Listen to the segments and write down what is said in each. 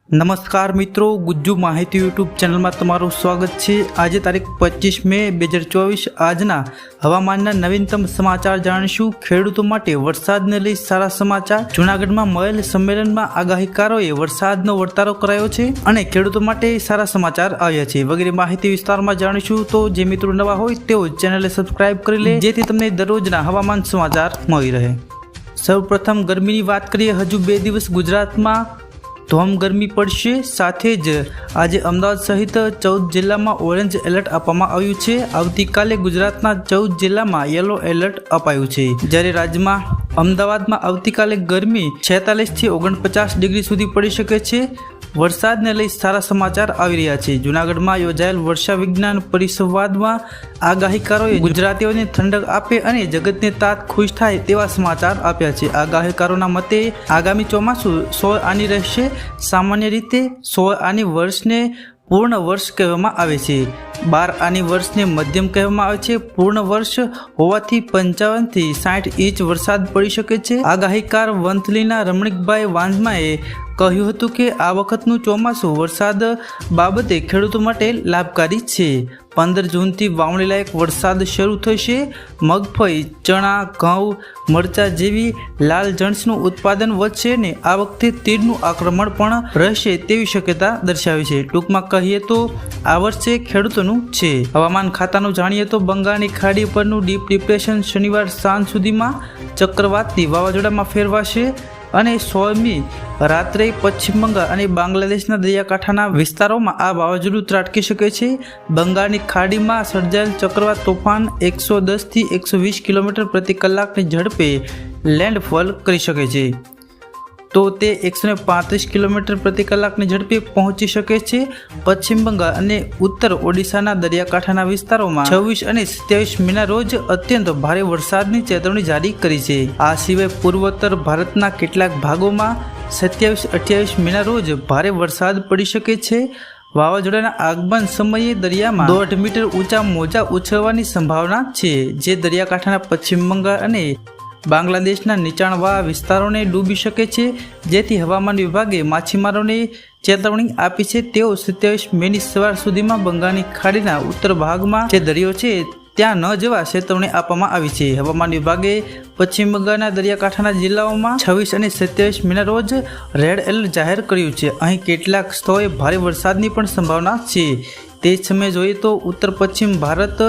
નમસ્કાર મિત્રો, ગુજ્જુ માહિતી યુટ્યુબ ચેનલમાં તમારું સ્વાગત છે। આજે તારીખ 25 મે 2024 આજના હવામાનના નવીનતમ સમાચાર જાણીશું। ખેડૂતો માટે વરસાદને લઈ સારા સમાચાર। જૂનાગઢમાં મળેલ સંમેલનમાં આગાહીકારોએ વરસાદનો વર્તારો કરાયો છે અને ખેડૂતો માટે સારા સમાચાર આવ્યા છે વગેરે માહિતી વિસ્તારમાં જાણીશું। તો જે મિત્રો નવા હોય તેઓ ચેનલને સબસ્ક્રાઇબ કરી લે જેથી તમને દરરોજના હવામાન સમાચાર મળી રહે। સૌપ્રથમ ગરમીની વાત કરીએ। હજુ 2 દિવસ ગુજરાતમાં ધોમ ગરમી પડશે। સાથે જ આજે અમદાવાદ સહિત 14 જિલ્લામાં ઓરેન્જ એલર્ટ આપવામાં આવ્યું છે। આવતીકાલે ગુજરાતના 14 જિલ્લામાં યલો એલર્ટ અપાયું છે। જ્યારે રાજ્યમાં અમદાવાદમાં આવતીકાલે ગરમી 46 થી 49 ડિગ્રી સુધી પડી શકે છે। વરસાદને લઈ સારા સમાચાર આવી રહ્યા છે। જૂનાગઢમાં યોજાયેલ વર્ષા વિજ્ઞાન પરિસંવાદમાં આગાહીકારોએ ગુજરાતીઓને ઠંડક આપે અને જગતને તાત ખુશ થાય તેવા સમાચાર આપ્યા છે। આગાહીકારોના મતે આગામી ચોમાસું 100 આની રહેશે। સામાન્ય રીતે 100 આની વર્ષને પૂર્ણ વર્ષ કહેવામાં આવે છે। 12 આની વર્ષને મધ્યમ કહેવામાં આવે છે। પૂર્ણ વર્ષ હોવાથી 55 થી 60 ઇંચ વરસાદ પડી શકે છે। આગાહીકાર વંથલીના રમણીકભાઈ વાંઝમાએ કહ્યું હતું કે આ વખતનું ચોમાસું વરસાદ બાબતે ખેડૂતો માટે લાભકારી છે। 15 જૂનથી વાવણી લાયક વરસાદ શરૂ થશે। મગફળી, ચણા, ઘઉં, મરચાં જેવી લાલ જણસનું ઉત્પાદન વધશે અને આ વખતે તીડનું આક્રમણ પણ રહેશે તેવી શક્યતા દર્શાવી છે। ટૂંકમાં કહીએ તો આ વર્ષે ખેડૂતોનું છે। હવામાન ખાતાનું જાણીએ તો બંગાળની ખાડી પરનું ડીપ ડિપ્રેશન શનિવાર સાંજ સુધીમાં ચક્રવાતથી વાવાઝોડામાં ફેરવાશે અને 16મી રાત્રે પશ્ચિમ બંગાળ અને બાંગ્લાદેશના દરિયાકાંઠાના વિસ્તારોમાં આ વાવાઝોડું ત્રાટકી શકે છે। બંગાળની ખાડીમાં સર્જાયેલ ચક્રવાત તોફાન 110 થી 120 કિલોમીટર પ્રતિ કલાકની ઝડપે લેન્ડફોલ કરી શકે છે, તો તે 135 કિલોમીટર પ્રતિ કલાકની ઝડપે પહોંચી શકે છે। પશ્ચિમ બંગાળ અને ઉત્તર ઓડિશાના દરિયાકાંઠાના વિસ્તારોમાં 26 અને 27 મેના રોજ અત્યંત ભારે વરસાદની ચેતવણી જારી કરી છે। આ સિવાય પૂર્વોત્તર ભારતના કેટલાક ભાગોમાં 27-28 મેના રોજ ભારે વરસાદ પડી શકે છે। વાવાઝોડાના આગમન સમયે દરિયામાં 1.5 મીટર ઊંચા મોજા ઉછળવાની સંભાવના છે, જે દરિયાકાંઠાના પશ્ચિમ બંગાળ અને બાંગ્લાદેશના નીચાણવાળા વિસ્તારોને ડૂબી શકે છે। જેથી હવામાન વિભાગે માછીમારોને ચેતવણી આપી છે। તેઓ 27 મેની સવાર સુધીમાં બંગાળની ખાડીના ઉત્તર ભાગમાં જે દરિયો છે ત્યાં ન જવા ચેતવણી આપવામાં આવી છે। હવામાન વિભાગે પશ્ચિમ બંગાળના દરિયાકાંઠાના જિલ્લાઓમાં 26 અને 27 મેના રોજ રેડ એલર્ટ જાહેર કર્યું છે। અહીં કેટલાક સ્થળોએ ભારે વરસાદની પણ સંભાવના છે। તે જ સમયે જોઈએ તો ઉત્તર પશ્ચિમ ભારત,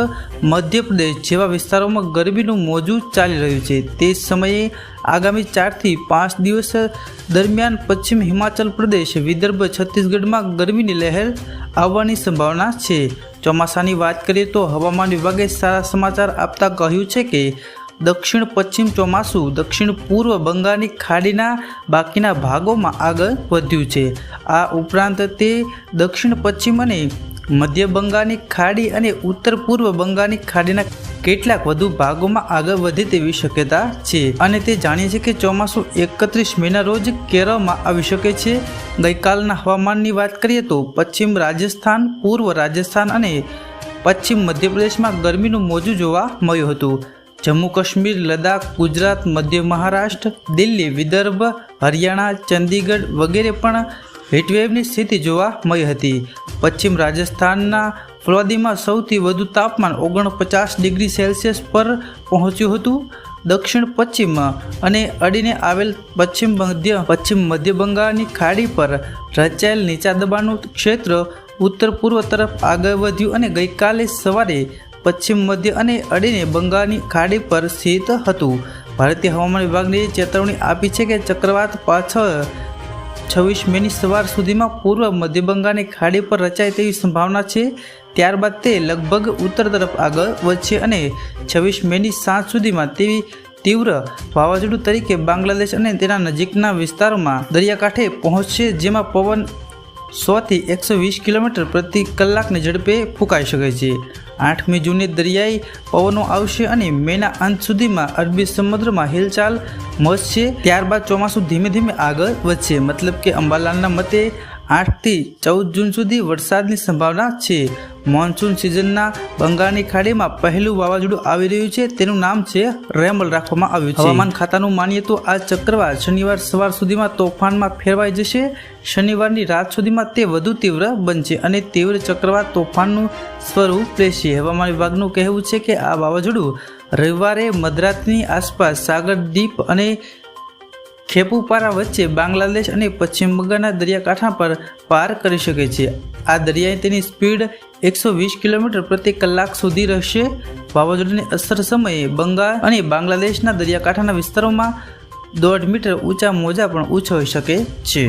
મધ્યપ્રદેશ જેવા વિસ્તારોમાં ગરમીનું મોજું ચાલી રહ્યું છે। તે જ સમયે આગામી 4 થી 5 દિવસ દરમિયાન પશ્ચિમ હિમાચલ પ્રદેશ, વિદર્ભ, છત્તીસગઢમાં ગરમીની લહેર આવવાની સંભાવના છે। ચોમાસાની વાત કરીએ તો હવામાન વિભાગે સારા સમાચાર આપતા કહ્યું છે કે દક્ષિણ પશ્ચિમ ચોમાસું દક્ષિણ પૂર્વ બંગાળની ખાડીના બાકીના ભાગોમાં આગળ વધ્યું છે। આ ઉપરાંત તે દક્ષિણ પશ્ચિમ અને મધ્ય બંગાળની ખાડી અને ઉત્તર પૂર્વ બંગાળની ખાડીના કેટલાક વધુ ભાગોમાં આગળ વધે તેવી શક્યતા છે। અને તે જાણીએ છીએ કે ચોમાસું 31 મેના રોજ કેરળમાં આવી શકે છે। ગઈકાલના હવામાનની વાત કરીએ તો પશ્ચિમ રાજસ્થાન, પૂર્વ રાજસ્થાન અને પશ્ચિમ મધ્યપ્રદેશમાં ગરમીનું મોજું જોવા મળ્યું હતું। જમ્મુ કાશ્મીર, લદ્દાખ, ગુજરાત, મધ્ય મહારાષ્ટ્ર, દિલ્હી, વિદર્ભ, હરિયાણા, ચંદીગઢ વગેરે પણ હીટવેવની સ્થિતિ જોવા મળી હતી। પશ્ચિમ રાજસ્થાનના ફ્લોદીમાં સૌથી વધુ તાપમાન 49 ડિગ્રી સેલ્સિયસ પર પહોંચ્યું હતું। દક્ષિણ પશ્ચિમ અને અડીને આવેલ પશ્ચિમ મધ્ય બંગાળની ખાડી પર રચાયેલ નીચા દબાણનું ક્ષેત્ર ઉત્તર પૂર્વ તરફ આગળ વધ્યું અને ગઈકાલે સવારે પશ્ચિમ મધ્ય અને અડીને બંગાળની ખાડી પર સ્થિત હતું। ભારતીય હવામાન વિભાગને ચેતવણી આપી છે કે ચક્રવાત પાછળ 26 મેની સવાર સુધીમાં પૂર્વ મધ્ય બંગાળની ખાડી પર રચાય તેવી સંભાવના છે। ત્યારબાદ તે લગભગ ઉત્તર તરફ આગળ વધશે અને 26 મેની સાંજ સુધીમાં તેવી તીવ્ર વાવાઝોડું તરીકે બાંગ્લાદેશ અને તેના નજીકના વિસ્તારોમાં દરિયાકાંઠે પહોંચશે, જેમાં પવન 100 થી 120 કિલોમીટર પ્રતિ કલાકની ઝડપે ફૂંકાઈ શકે છે। 8મી જૂને દરિયાઈ પવનો આવશે અને મેના અંત સુધીમાં અરબી સમુદ્રમાં હિલચાલ મચશે। ત્યારબાદ ચોમાસું ધીમે ધીમે આગળ વધશે। મતલબ કે અંબાલાલના મતે 8 થી 14 જૂન સુધી વરસાદની સંભાવના છે। મોન્સૂન સિઝનના બંગાળની ખાડીમાં પહેલું વાવાઝોડું આવી રહ્યું છે, તેનું નામ છે રેમલ રાખવામાં આવ્યું છે। હવામાન ખાતાનું માનીએ તો આ ચક્રવાત શનિવાર સવાર સુધીમાં તોફાનમાં ફેરવાઈ જશે। શનિવારની રાત સુધીમાં તે વધુ તીવ્ર બનશે અને તીવ્ર ચક્રવાત તોફાનનું સ્વરૂપ લેશે। હવામાન વિભાગનું કહેવું છે કે આ વાવાઝોડું રવિવારે મધરાતની આસપાસ સાગર દીપ અને ખેપુપારા વચ્ચે બાંગ્લાદેશ અને પશ્ચિમ બંગાળના દરિયાકાંઠા પર પાર કરી શકે છે। આ દરિયાએ તેની સ્પીડ 120 કિલોમીટર પ્રતિ કલાક સુધી રહેશે। વાવાઝોડાની અસર સમયે બંગાળ અને બાંગ્લાદેશના દરિયાકાંઠાના વિસ્તારોમાં 1.5 મીટર ઊંચા મોજા પણ ઉછળી શકે છે।